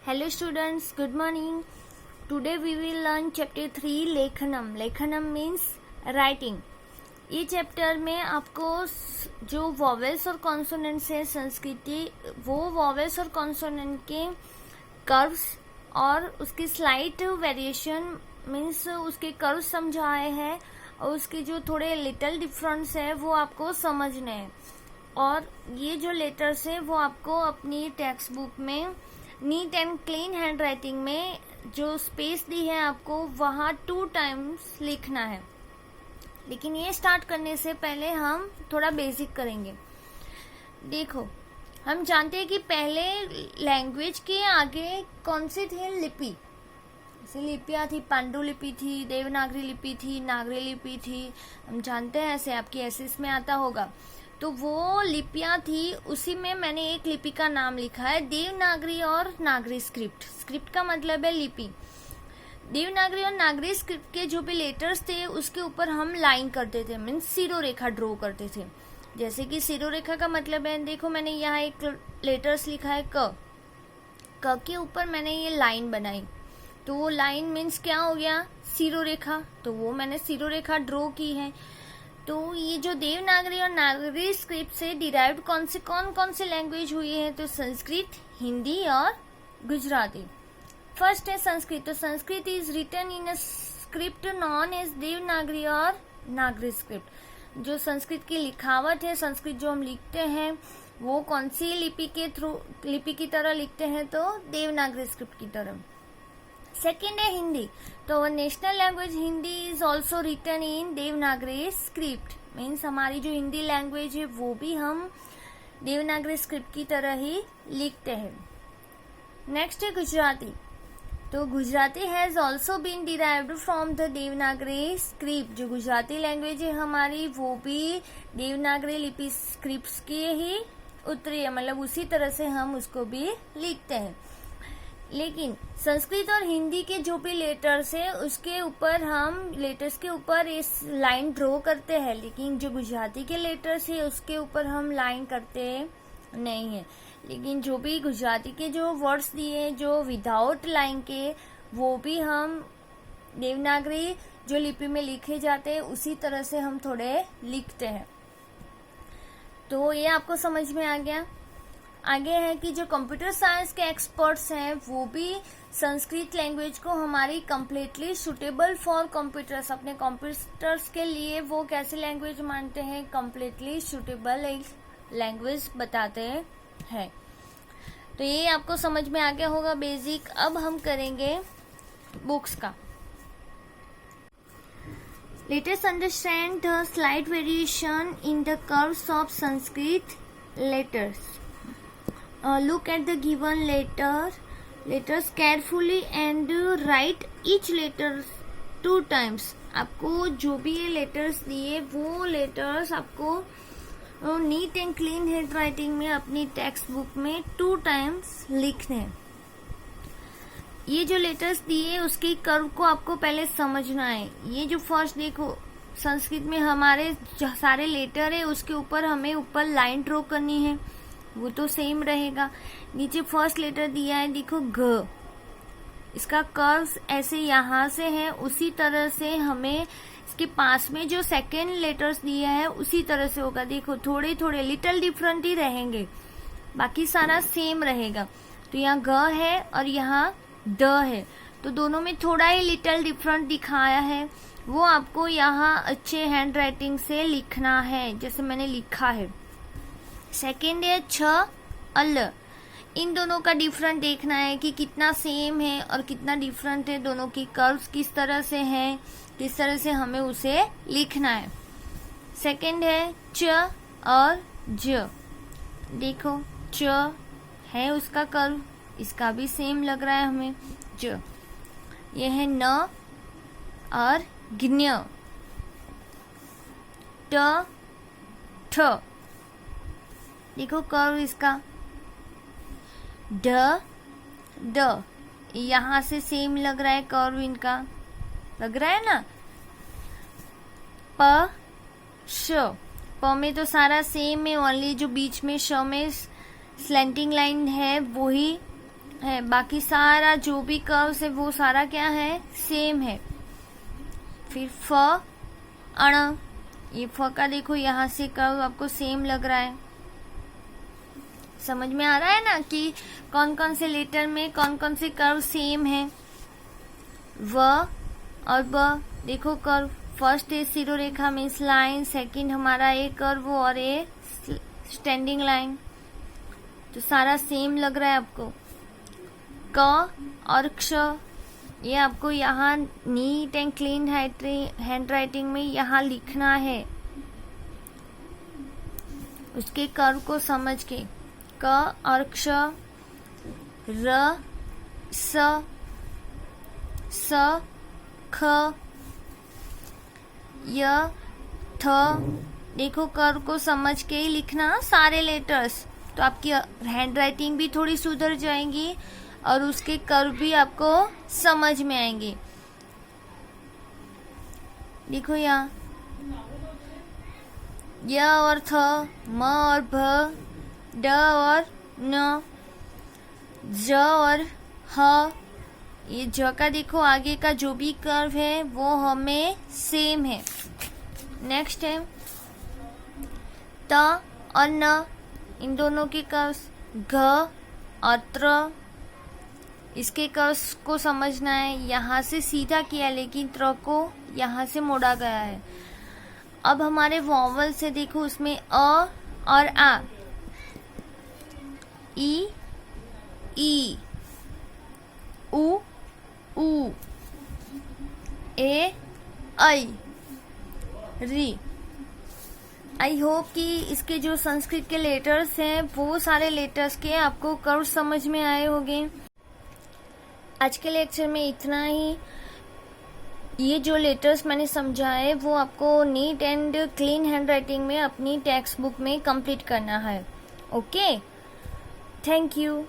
Hello students, good morning. Today we will learn chapter 3 लेखनम. लेखनम means writing. ये chapter में आपको जो वॉवेल्स और कॉन्सोनेंट्स है संस्कृति, वो वॉवेल्स और कॉन्सोनेंट के कर्व्स और उसकी स्लाइट वेरिएशन मीन्स उसके कर्व समझाए हैं और उसके जो थोड़े लिटिल डिफरेंस है वो आपको समझने हैं. और ये जो लेटर्स है वो आपको अपनी टेक्स्ट बुक में neat and clean hand writing में जो स्पेस दी है आपको वहाँ 2 टाइम्स लिखना है. लेकिन ये स्टार्ट करने से पहले हम थोड़ा बेसिक करेंगे. देखो, हम जानते हैं कि पहले लैंग्वेज के आगे कौन सी थी? लिपि. जैसे लिपियाँ थी, पांडुलिपि थी, देवनागरी लिपि थी, नागरी लिपि थी. हम जानते हैं, ऐसे आपकी एसएस में आता होगा. तो वो लिपियाँ थी, उसी में मैंने एक लिपि का नाम लिखा है देवनागरी और नागरी स्क्रिप्ट. स्क्रिप्ट का मतलब है लिपि. देवनागरी और नागरी स्क्रिप्ट के जो भी लेटर्स थे उसके ऊपर हम लाइन करते थे, मीन्स सिरो रेखा ड्रॉ करते थे. जैसे कि सिरो रेखा का मतलब है, देखो मैंने यहाँ एक लेटर्स लिखा है क के ऊपर मैंने ये लाइन बनाई. तो वो लाइन मीन्स क्या हो गया? सिरो रेखा. तो वो मैंने सिरो रेखा ड्रॉ की है. तो ये जो देवनागरी और नागरी स्क्रिप्ट से डिराइव्ड कौन से लैंग्वेज हुई है? तो संस्कृत, हिंदी और गुजराती. फर्स्ट है संस्कृत. तो Sanskrit is written in a script known as Devanagari और नागरी स्क्रिप्ट. जो संस्कृत की लिखावट है, संस्कृत जो हम लिखते हैं वो कौन सी लिपि की तरह लिखते हैं? तो देवनागरी स्क्रिप्ट की तरह. सेकेंड है हिंदी. तो national language Hindi is also written in Devanagari script. Means हमारी जो हिंदी लैंग्वेज है वो भी हम देवनागरी स्क्रिप्ट की तरह ही लिखते हैं. नेक्स्ट है गुजराती. तो Gujarati has also been derived from the Devanagari script. जो गुजराती लैंग्वेज है हमारी वो भी देवनागरी लिपि स्क्रिप्ट की ही उतरी है, मतलब उसी तरह से हम उसको भी लिखते हैं. लेकिन संस्कृत और हिंदी के जो भी लेटर्स है उसके ऊपर हम लेटर्स के ऊपर इस लाइन ड्रॉ करते हैं. लेकिन जो गुजराती के लेटर्स है उसके ऊपर हम लाइन करते नहीं है. लेकिन जो भी गुजराती के जो वर्ड्स दिए जो विदाउट लाइन के, वो भी हम देवनागरी जो लिपि में लिखे जाते हैं उसी तरह से हम थोड़े लिखते हैं. तो ये आपको समझ में आ गया. आगे है कि जो कंप्यूटर साइंस के एक्सपर्ट्स हैं वो भी संस्कृत लैंग्वेज को हमारी कम्प्लीटली सुटेबल फॉर कंप्यूटर्स, अपने कंप्यूटर्स के लिए वो कैसे लैंग्वेज मानते हैं? कम्प्लीटली सुटेबल एक लैंग्वेज बताते हैं. तो ये आपको समझ में आ गया होगा बेसिक. अब हम करेंगे बुक्स का. Let us understand the slight variation in the curves of Sanskrit letters. Look at the given letters carefully and write each letter 2 times. आपको जो भी ये लेटर्स दिए वो लेटर्स आपको neat and clean hand writing में अपनी टेक्स्ट बुक में 2 टाइम्स लिखने हैं. ये जो लेटर्स दिए उसके कर्व को आपको पहले समझना है. ये जो फर्स्ट देखो संस्कृत में हमारे जो सारे लेटर है उसके ऊपर हमें ऊपर लाइन ड्रॉ करनी है, वो तो सेम रहेगा. नीचे फर्स्ट लेटर दिया है देखो ग, इसका कर्व ऐसे यहाँ से है, उसी तरह से हमें इसके पास में जो सेकेंड लेटर्स दिया है उसी तरह से होगा. देखो थोड़े थोड़े लिटिल डिफरेंट ही रहेंगे, बाकी सारा सेम रहेगा. तो यहाँ ग है और यहाँ द है, तो दोनों में थोड़ा ही लिटिल डिफरेंट दिखाया है. वो आपको यहाँ अच्छे हैंड राइटिंग से लिखना है जैसे मैंने लिखा है. सेकेंड है छ अल. इन दोनों का डिफरेंट देखना है कि कितना सेम है और कितना डिफरेंट है, दोनों की कर्व्स किस तरह से हैं, किस तरह से हमें उसे लिखना है. सेकेंड है च और ज. देखो च है उसका कर्व, इसका भी सेम लग रहा है हमें ज. यह है न और ज्ञ. ट ठ. देखो कर्व इसका ड ड, यहाँ से सेम लग रहा है कर्व, इनका लग रहा है ना. प श. प में तो सारा सेम है, ओनली जो बीच में श में स्लैंटिंग लाइन है वही है, बाकी सारा जो भी कर्व्स है वो सारा क्या है, सेम है। फिर फ अण, ये फ का देखो यहाँ से कर्व आपको सेम लग रहा है। समझ में आ रहा है ना कि कौन कौन से लेटर में कौन कौन से कर्व सेम है। व और ब देखो कर्व, फर्स्ट है सिरो रेखा में इस लाइन, सेकंड हमारा ए कर्व और ए स्टैंडिंग लाइन, तो सारा सेम लग रहा है आपको। क और क्ष, ये आपको यहाँ neat and clean hand writing में यहाँ लिखना है, उसके कर्व को समझ के। क और क्ष, र स ख य थ, देखो कर्व को समझ के ही लिखना सारे लेटर्स, तो आपकी हैंड राइटिंग भी थोड़ी सुधर जाएगी और उसके कर्व भी आपको समझ में आएंगे। देखो यहाँ य और थ, म और भ, ड और न, ज और ह, ये ज का देखो आगे का जो भी कर्व है वो हमें सेम है। नेक्स्ट है त और न, इन दोनों के कर्व्स। घ और त्र, इसके कर्व्स को समझना है, यहाँ से सीधा किया लेकिन त्र को यहाँ से मोड़ा गया है। अब हमारे वॉवल से देखो, उसमें अ और आ, ई ई, उ ऊ, ए ऐ, री। आई होप कि इसके जो संस्कृत के लेटर्स हैं वो सारे लेटर्स के आपको कर्व समझ में आए होंगे। आज के लेक्चर में इतना ही। ये जो लेटर्स मैंने समझाए वो आपको neat and clean hand writing में अपनी टेक्स्ट बुक में कंप्लीट करना है। Okay, thank you.